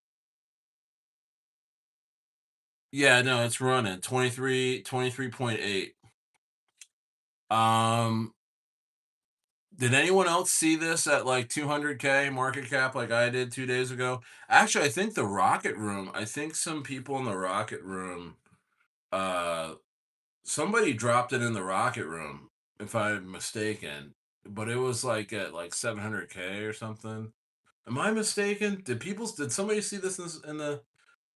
Yeah, no, it's running 23.8. Um, did anyone else see this at like 200K market cap like I did 2 days ago? Actually, I think some people in the Rocket Room uh somebody dropped it in the Rocket Room, if I'm mistaken, but it was like at like 700K or something. Am I mistaken? Did somebody see this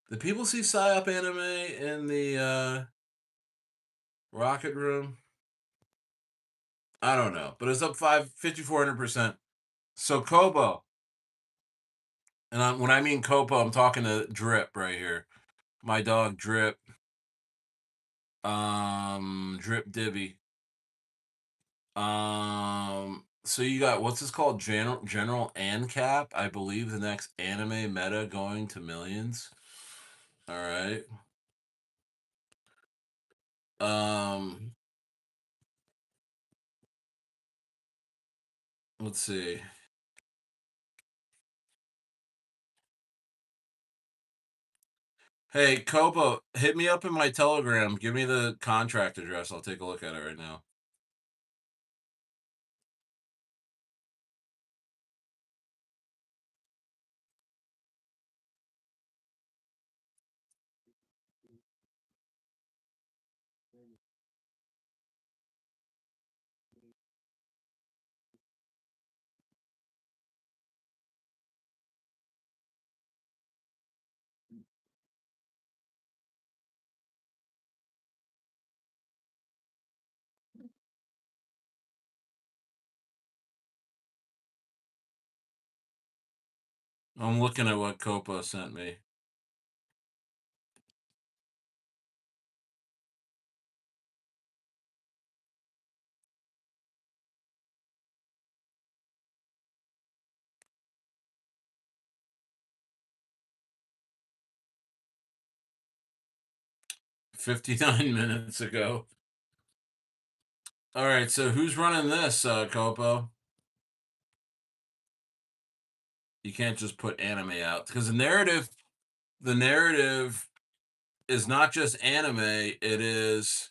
did people see PsyOp Anime in the Rocket Room? I don't know, but it's up 5,400%. So Kobo, and when I mean Kobo, I'm talking to Drip right here. My dog Drip, Drip Dibby. So you got what's this called? General ANCAP. I believe the next anime meta going to millions. All right. Um, let's see. Hey, Kobo, hit me up in my Telegram. Give me the contract address. I'll take a look at it right now. I'm looking at what Copa sent me. $59 minutes ago. All right, so who's running this, Copo? You can't just put anime out because the narrative is not just anime. It is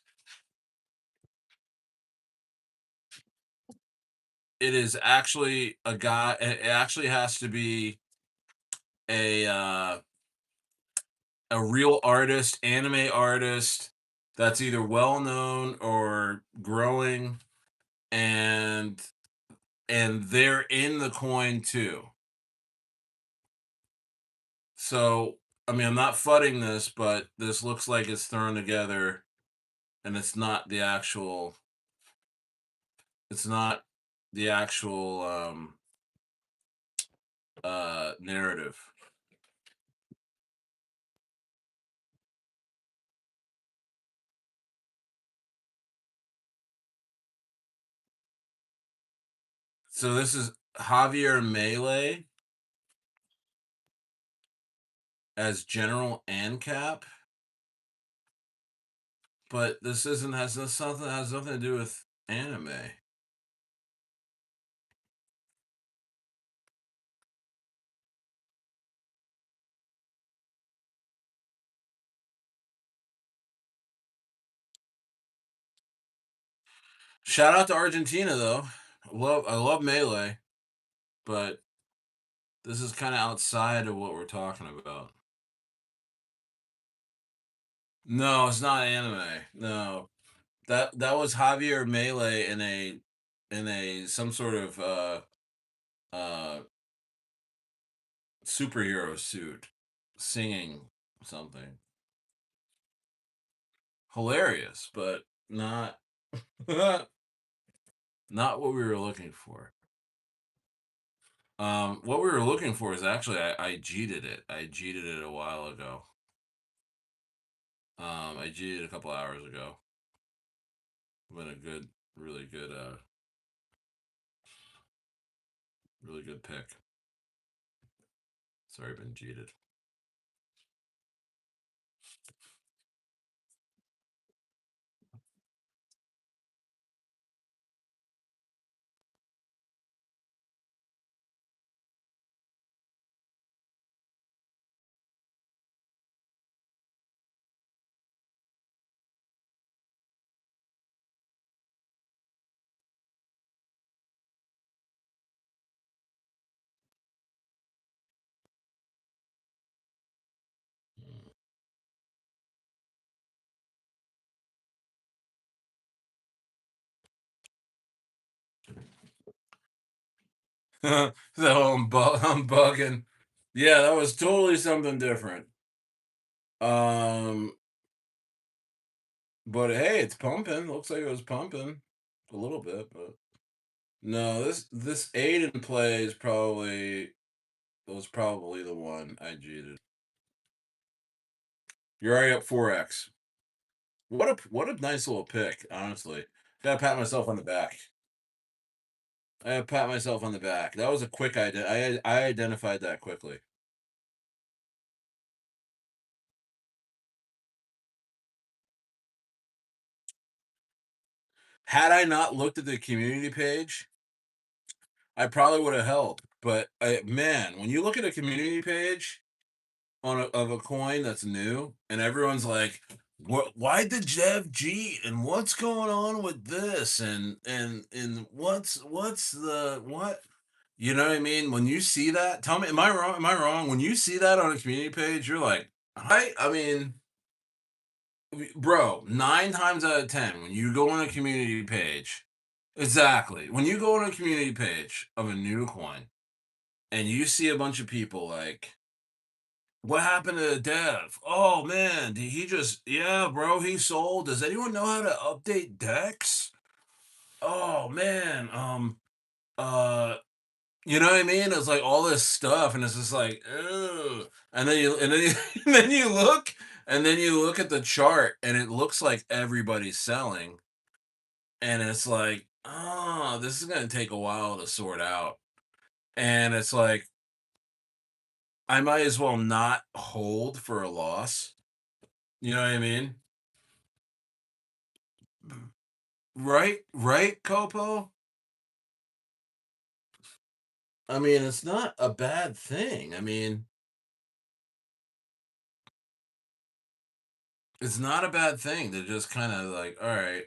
actually a guy. It actually has to be a uh, a real artist, anime artist that's either well known or growing, and they're in the coin too. So I mean, I'm not fudding this, but this looks like it's thrown together, and it's not the actual. It's not the actual narrative. So this is Javier Melee as General ANCAP, but this isn't has nothing to do with anime. Shout out to Argentina though. I love Melee, but this is kind of outside of what we're talking about. No, it's not anime. No, that was Javier Melee in a some sort of uh superhero suit singing something hilarious, but not not what we were looking for. What we were looking for is actually I cheated it. I cheated it a while ago. I cheated a couple hours ago. Been a good, really good pick. Sorry, been cheated. So I'm bugging. Yeah, that was totally something different. Um, but hey, it's pumping. Looks like it was pumping a little bit, but no, this Aiden play is probably was probably the one I cheated. You're already up 4x. What a nice little pick, honestly. Gotta pat myself on the back. I gotta pat myself on the back. That was a quick idea. I identified that quickly. Had I not looked at the community page, I probably would have held. But man, when you look at a community page of a coin that's new, and everyone's like, "What? Why did Jeff cheat? And what's going on with this? And what's the what?" You know what I mean? When you see that, tell me, am I wrong? Am I wrong? When you see that on a community page, you're like, I mean, bro, 9 times out of 10, when you go on a community page, exactly. When you go on a community page of a new coin and you see a bunch of people like, what happened to the dev? Oh man, did he just, yeah, bro, he sold. Does anyone know how to update decks? Oh man, uh, You know what I mean? It's like all this stuff, and it's just like, ugh. And then you and then you look at the chart, and it looks like everybody's selling, and it's like, oh, this is gonna take a while to sort out. And it's like, I might as well not hold for a loss. You know what I mean? Right, right, Copo. I mean, it's not a bad thing. I mean, it's not a bad thing to just kind of like, all right,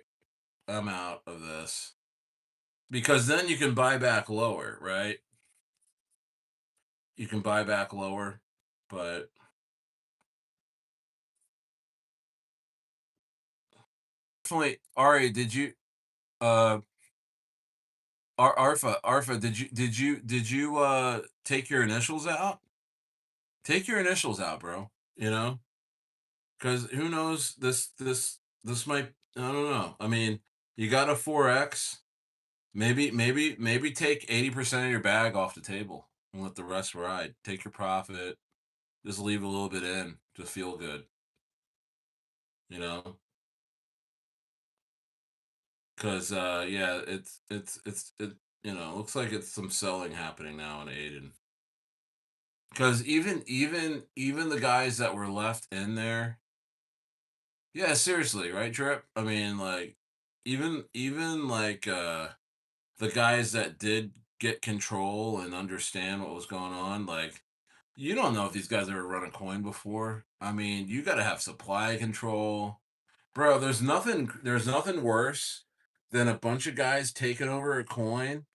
I'm out of this. Because then you can buy back lower, right? You can buy back lower, but definitely, Ari, did you uh Arfa, did you take your initials out? Take your initials out, bro. You know? Because who knows, this might, I don't know. I mean, you got a 4x. Maybe take 80% of your bag off the table and let the rest ride. Take your profit. Just leave a little bit in to feel good, you know? Because yeah, it looks like it's some selling happening now in Aiden. Because even the guys that were left in there, yeah, seriously, right, Trip? I mean, like, even like the guys that did get control and understand what was going on, like, you don't know if these guys ever run a coin before. I mean, you got to have supply control. Bro, there's nothing worse than a bunch of guys taking over a coin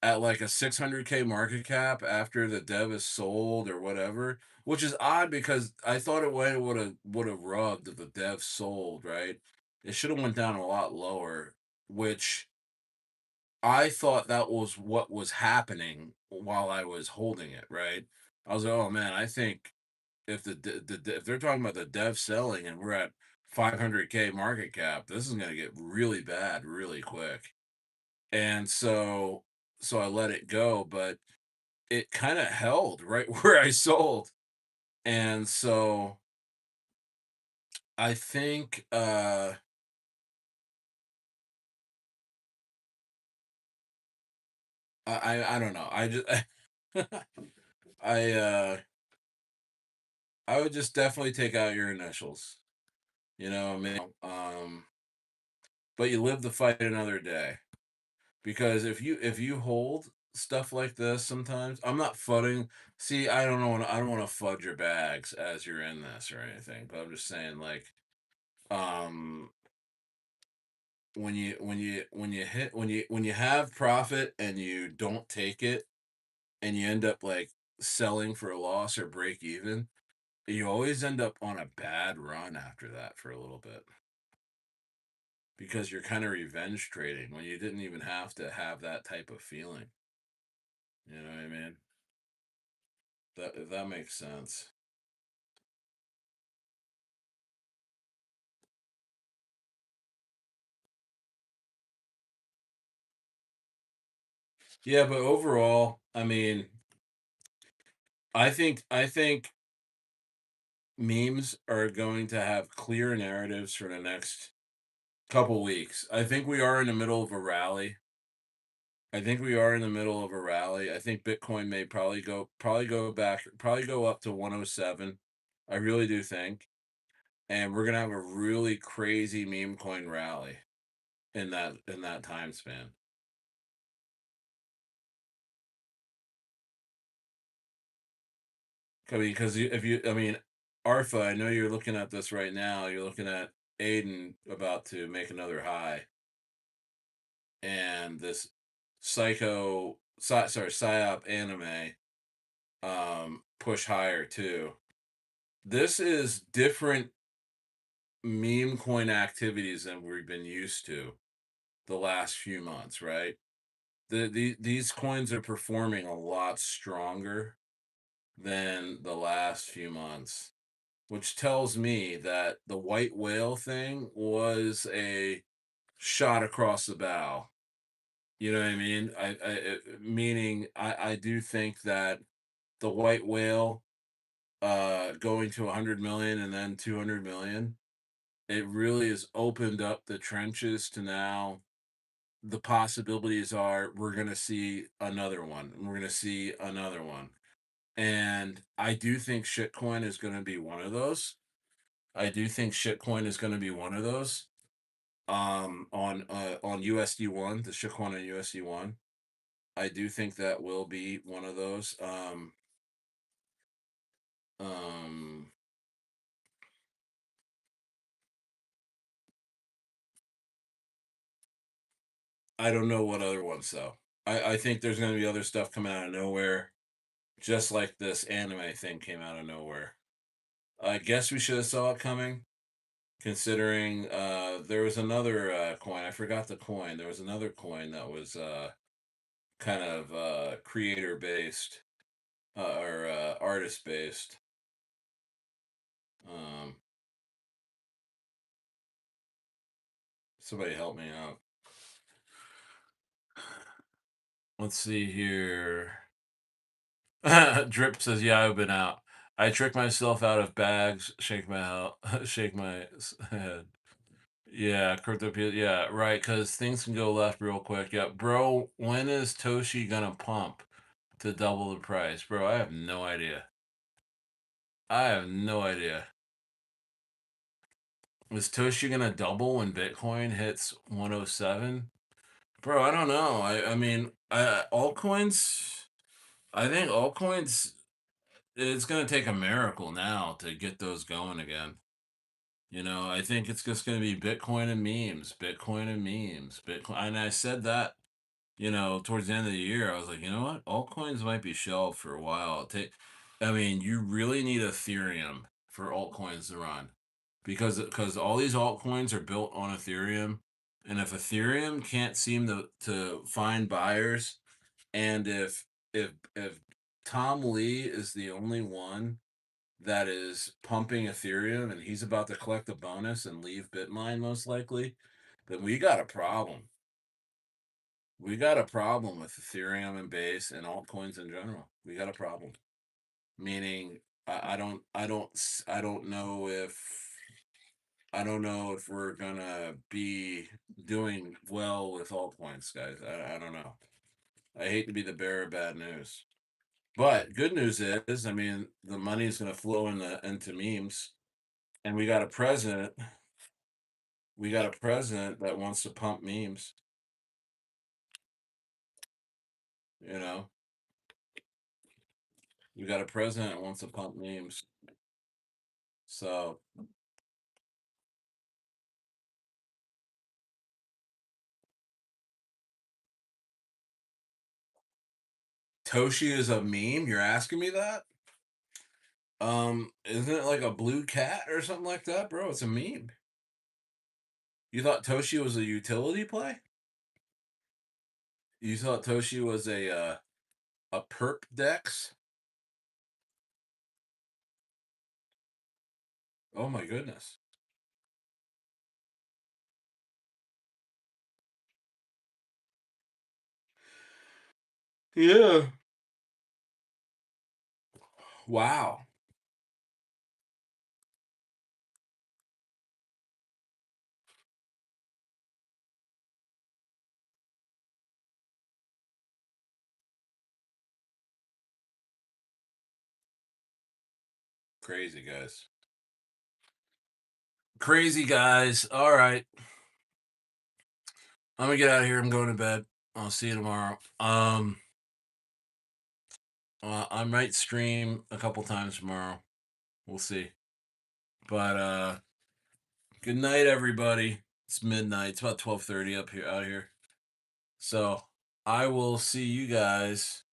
at like a 600K market cap after the dev is sold or whatever, which is odd because I thought it would have rubbed if the dev sold, right? It should have went down a lot lower, which I thought that was what was happening while I was holding it, right? I was like, oh man, I think if if they're talking about the dev selling and we're at 500K market cap, this is going to get really bad really quick. And so I let it go, but it kind of held right where I sold. And so I think I don't know. I just I I would just definitely take out your initials. You know, I mean, but you live to fight another day. Because if you hold stuff like this, sometimes I'm not fudding. See, I don't want to fudge your bags as you're in this or anything, but I'm just saying, like, um when you have profit and you don't take it and you end up like selling for a loss or break even, you always end up on a bad run after that for a little bit because you're kind of revenge trading when you didn't even have to have that type of feeling. You know what I mean? That if that makes sense. Yeah, but overall, I mean, I think memes are going to have clear narratives for the next couple weeks. I think we are in the middle of a rally. I think we are in the middle of a rally. I think Bitcoin may probably go up to 107. I really do think. And we're gonna have a really crazy meme coin rally in that time span. I mean, because if you, I mean, Arfa, I know you're looking at this right now. You're looking at Aiden about to make another high, and this psyop anime push higher too. This is different meme coin activities than we've been used to the last few months, right? These coins are performing a lot stronger than the last few months, which tells me that the white whale thing was a shot across the bow. You know what I mean? Meaning I do think that the white whale going to 100 million and then 200 million, it really has opened up the trenches to now the possibilities are we're going to see another one. And we're going to see another one. And I do think shitcoin is going to be one of those. I do think shitcoin is going to be one of those. On USD1, the shitcoin on USD1. I do think that will be one of those. Um, I don't know what other ones though. I think there's going to be other stuff coming out of nowhere, just like this anime thing came out of nowhere. I guess we should have saw it coming, considering there was another coin. I forgot the coin. There was another coin that was kind of creator based or artist based. Um, Somebody help me out. Let's see here. Drip says, "Yeah, I've been out. I trick myself out of bags, shake my shake my head. Yeah, crypto. Yeah, right. Because things can go left real quick. Yeah, bro. When is Toshi gonna pump to double the price, bro? I have no idea. I have no idea. Is Toshi gonna double when Bitcoin hits 107? Bro, I don't know. I mean, altcoins. I think altcoins. It's gonna take a miracle now to get those going again. You know, I think it's just going to be Bitcoin and memes, Bitcoin and memes, Bitcoin. And I said that, towards the end of the year, I was like, you know what? Altcoins might be shelved for a while. I mean, you really need Ethereum for altcoins to run because all these altcoins are built on Ethereum. And if Ethereum can't seem to find buyers, and if Tom Lee is the only one that is pumping Ethereum and he's about to collect a bonus and leave Bitmine most likely, then we got a problem. We got a problem with Ethereum and Base and altcoins in general. We got a problem. Meaning, I don't know if we're gonna be doing well with altcoins, guys. I don't know. I hate to be the bearer of bad news, but good news is, I mean, the money is gonna flow into memes, and we got a president that wants to pump memes. You know, we got a president that wants to pump memes. So Toshi is a meme. You're asking me that? Isn't it like a blue cat or something like that, bro? It's a meme. You thought Toshi was a utility play? You thought Toshi was a perp dex? Oh my goodness. Yeah. Wow. Crazy guys. Crazy guys. All right. I'm gonna get out of here. I'm going to bed. I'll see you tomorrow. I might stream a couple times tomorrow. We'll see. But good night, everybody. It's midnight. It's about 12:30 up here out here. So I will see you guys